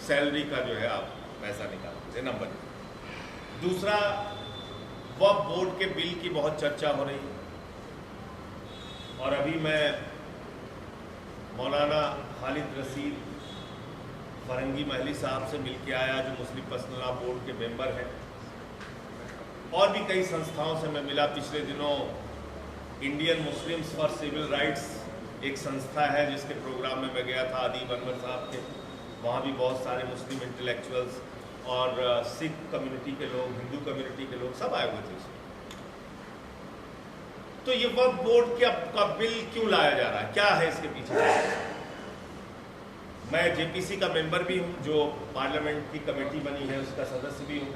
Salary का जो है आप पैसा निकाल सकते, नंबर 1। दूसरा, वक्फ बोर्ड के बिल की बहुत चर्चा हो रही है और अभी मैं मौलाना खालिद रशीद फरंगी महली साहब से मिल के आया, जो मुस्लिम पर्सनल लॉ बोर्ड के मेंबर हैं, और भी कई संस्थाओं से मैं मिला। पिछले दिनों Indian Muslims for civil rights एक संस्था है जिसके प्रोग्राम में मैं गया था, अदीब अनवर साहब के। वहाँ भी बहुत सारे मुस्लिम इंटेलेक्चुअल्स और सिख कम्युनिटी के लोग, हिंदू कम्युनिटी के लोग सब आए हुए थे उसमें। तो ये वक्फ बोर्ड का बिल क्यों लाया जा रहा है, क्या है इसके पीछे? मैं जेपीसी का मेंबर भी हूँ, जो पार्लियामेंट की कमेटी बनी है उसका सदस्य भी हूँ,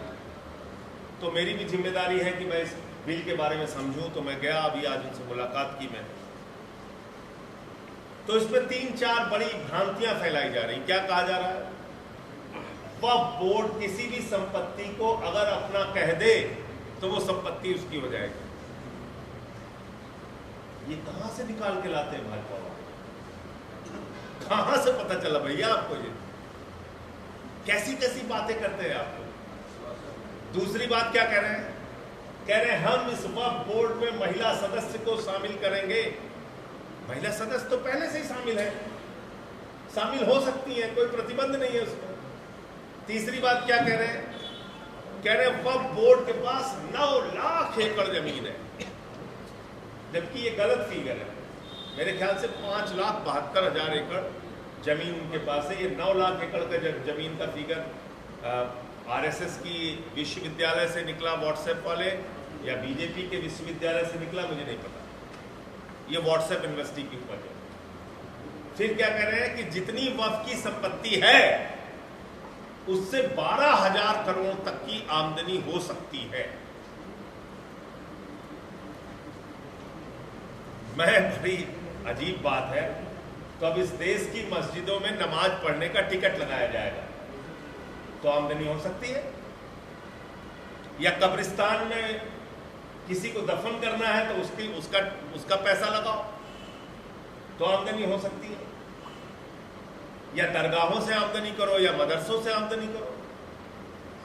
तो मेरी भी जिम्मेदारी है कि मैं इस बिल के बारे में समझूं। तो मैं गया, अभी आज उनसे मुलाकात की मैं, तो इसमें 3-4 बड़ी भ्रांतियां फैलाई जा रही। क्या कहा जा रहा है? वक्फ बोर्ड किसी भी संपत्ति को अगर अपना कह दे तो वो संपत्ति उसकी हो जाएगी। ये कहां से निकाल के लाते हैं भाजपा वाले? कहां से पता चला भैया आपको? ये कैसी कैसी बातें करते हैं आपको। दूसरी बात क्या कह रहे हैं? कह रहे हैं हम इस वक्फ बोर्ड में महिला सदस्य को शामिल करेंगे। महिला सदस्य तो पहले से ही शामिल है, शामिल हो सकती है, कोई प्रतिबंध नहीं है उसमें। तीसरी बात क्या कह रहे हैं? कह रहे हैं वक्फ बोर्ड के पास 9 लाख एकड़ जमीन है, जबकि ये गलत फिगर है। मेरे ख्याल से 5,72,000 एकड़ जमीन उनके पास है। ये 9 लाख एकड़ का जमीन का फिगर आरएसएस की विश्वविद्यालय से निकला, व्हाट्सएप वाले, या बीजेपी के विश्वविद्यालय से निकला, मुझे नहीं पता। ये व्हाट्सएप यूनिवर्सिटी के ऊपर है। फिर क्या कह रहे हैं कि जितनी वक्फ की संपत्ति है उससे 12,000 करोड़ तक की आमदनी हो सकती है। मैं बड़ी अजीब बात है, तो अब इस देश की मस्जिदों में नमाज पढ़ने का टिकट लगाया जाएगा तो आमदनी हो सकती है, या कब्रिस्तान में किसी को दफन करना है तो उसका पैसा लगाओ तो आमदनी हो सकती है, या दरगाहों से आमदनी करो या मदरसों से आमदनी करो।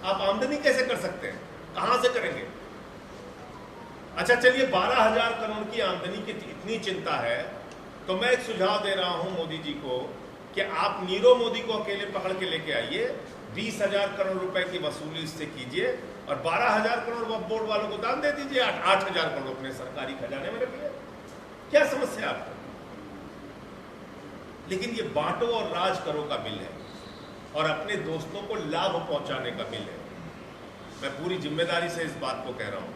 आप आमदनी कैसे कर सकते हैं, कहां से करेंगे? अच्छा चलिए, 12,000 करोड़ की आमदनी की इतनी चिंता है तो मैं एक सुझाव दे रहा हूं मोदी जी को कि आप नीरव मोदी को अकेले पकड़ के लेके आइए, 20,000 करोड़ रुपए की वसूली इससे कीजिए और 12,000 करोड़ वक्फ बोर्ड वालों को दान दे दीजिए, 8,000 करोड़ अपने सरकारी खजाने में रखिए। क्या समस्या आपको? लेकिन ये बांटो और राज करो का बिल है और अपने दोस्तों को लाभ पहुंचाने का बिल है। मैं पूरी जिम्मेदारी से इस बात को कह रहा हूं।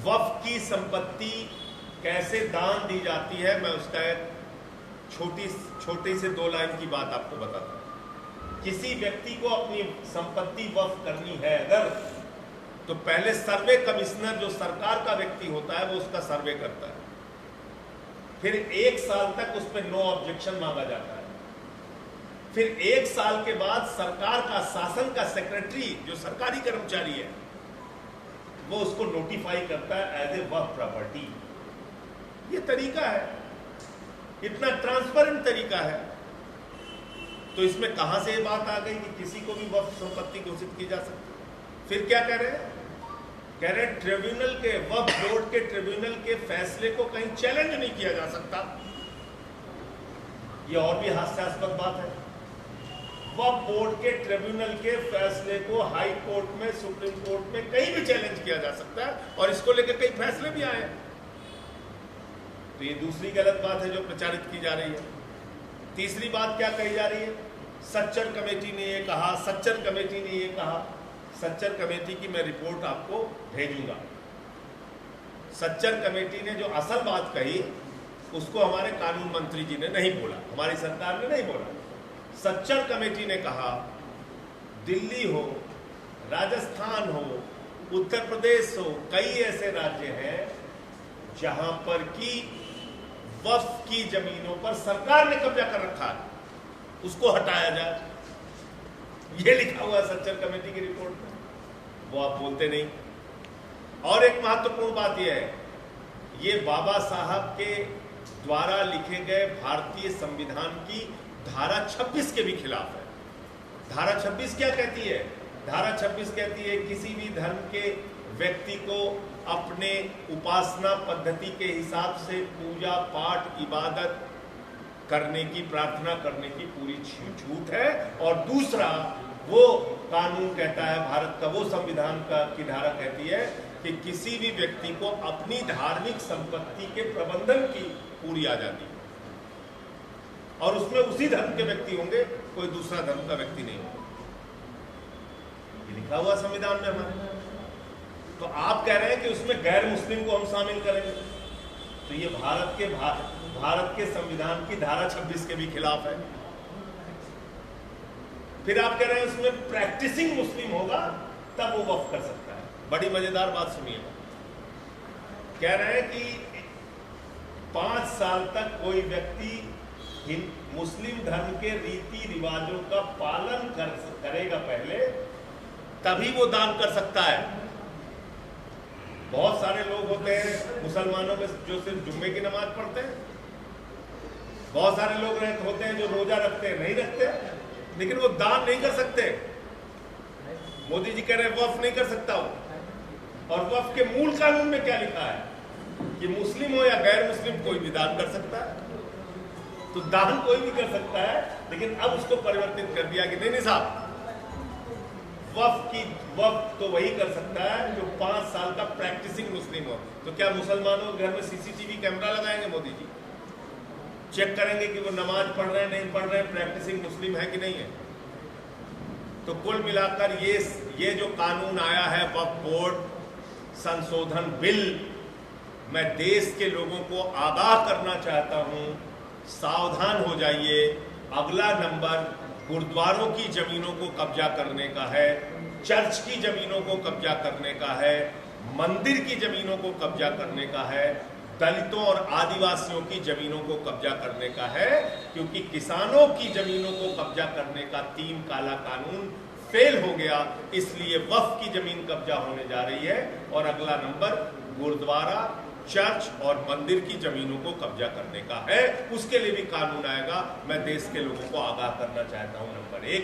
वक्फ की संपत्ति कैसे दान दी जाती है, मैं उसका एक छोटी से 2 लाइन की बात आपको बताता हूं। किसी व्यक्ति को अपनी संपत्ति वक्फ करनी है अगर, तो पहले सर्वे कमिश्नर जो सरकार का व्यक्ति होता है वो उसका सर्वे करता है, फिर 1 साल तक उस पर नो ऑब्जेक्शन मांगा जाता है, फिर 1 साल के बाद सरकार का, शासन का सेक्रेटरी जो सरकारी कर्मचारी है वो उसको नोटिफाई करता है एज ए वक्फ प्रॉपर्टी। ये तरीका है, इतना ट्रांसपेरेंट तरीका है। तो इसमें कहां से ये बात आ गई कि किसी को भी वक्फ संपत्ति घोषित की जा सकती है? फिर क्या कह रहे हैं? कह रहे हैं ट्रिब्यूनल के, वक्फ बोर्ड के ट्रिब्यूनल के फैसले को कहीं चैलेंज नहीं किया जा सकता। ये और भी हास्यास्पद बात है। वक्फ बोर्ड के ट्रिब्यूनल के फैसले को हाई कोर्ट में, सुप्रीम कोर्ट में कहीं भी चैलेंज किया जा सकता है और इसको लेकर कई फैसले भी आए। तो ये दूसरी गलत बात है जो प्रचारित की जा रही है। तीसरी बात क्या कही जा रही है? सच्चर कमेटी ने ये कहा, सच्चर कमेटी ने ये कहा। सच्चर कमेटी की मैं रिपोर्ट आपको भेजूंगा। सच्चर कमेटी ने जो असल बात कही उसको हमारे कानून मंत्री जी ने नहीं बोला, हमारी सरकार ने नहीं बोला। सच्चर कमेटी ने कहा दिल्ली हो, राजस्थान हो, उत्तर प्रदेश हो, कई ऐसे राज्य हैं जहां पर की वक्फ की जमीनों पर सरकार ने कब्जा कर रखा है, उसको हटाया जाए। ये लिखा हुआ है सच्चर कमेटी की रिपोर्ट में, वो आप बोलते नहीं। और एक महत्वपूर्ण बात यह है, ये बाबा साहब के द्वारा लिखे गए भारतीय संविधान की धारा 26 के भी खिलाफ है। धारा 26 क्या कहती है? धारा 26 कहती है किसी भी धर्म के व्यक्ति को अपने उपासना पद्धति के हिसाब से पूजा पाठ इबादत करने की, प्रार्थना करने की पूरी छूट है। और दूसरा वो कानून कहता है, भारत का वो संविधान का की धारा कहती है कि किसी भी व्यक्ति को अपनी धार्मिक संपत्ति के प्रबंधन की पूरी आजादी है, और उसमें उसी धर्म के व्यक्ति होंगे, कोई दूसरा धर्म का व्यक्ति नहीं होगा। ये लिखा हुआ संविधान में हमारे। तो आप कह रहे हैं कि उसमें गैर मुस्लिम को हम शामिल करेंगे, तो ये भारत के संविधान की धारा 26 के भी खिलाफ है। फिर आप कह रहे हैं उसमें प्रैक्टिसिंग मुस्लिम होगा तब वो वक्फ कर सकता है। बड़ी मजेदार बात सुनिएगा। कह रहे हैं कि 5 साल तक कोई व्यक्ति मुस्लिम धर्म के रीति रिवाजों का पालन करेगा पहले, तभी वो दान कर सकता है। बहुत सारे लोग होते हैं मुसलमानों में जो सिर्फ जुम्मे की नमाज पढ़ते हैं, बहुत सारे लोग होते हैं जो रोजा रखते हैं, नहीं रखते, लेकिन वो दान नहीं कर सकते। मोदी जी कह रहे हैं वक्फ नहीं कर सकता वो। और वक्फ के मूल कानून में क्या लिखा है कि मुस्लिम हो या गैर मुस्लिम कोई भी दान कर सकता है। तो दान कोई भी कर सकता है, लेकिन अब उसको परिवर्तित कर दिया कि नहीं साहब, वक्फ तो वही कर सकता है जो 5 साल का प्रैक्टिसिंग मुस्लिम हो। तो क्या मुसलमानों के घर में सीसीटीवी कैमरा लगाएंगे मोदी जी? चेक करेंगे कि वो नमाज पढ़ रहे हैं, नहीं पढ़ रहे हैं, प्रैक्टिसिंग मुस्लिम है कि नहीं है? तो कुल मिलाकर ये जो कानून आया है वक्फ बोर्ड संशोधन बिल, मैं देश के लोगों को आगाह करना चाहता हूं, सावधान हो जाइए। अगला नंबर गुरुद्वारों की जमीनों को कब्जा करने का है, चर्च की जमीनों को कब्जा करने का है, मंदिर की जमीनों को कब्जा करने का है, दलितों और आदिवासियों की जमीनों को कब्जा करने का है। क्योंकि किसानों की जमीनों को कब्जा करने का 3 काला कानून फेल हो गया, इसलिए वक्फ की जमीन कब्जा होने जा रही है। और अगला नंबर गुरुद्वारा, चर्च और मंदिर की जमीनों को कब्जा करने का है, उसके लिए भी कानून आएगा। मैं देश के लोगों को आगाह करना चाहता हूं। नंबर 1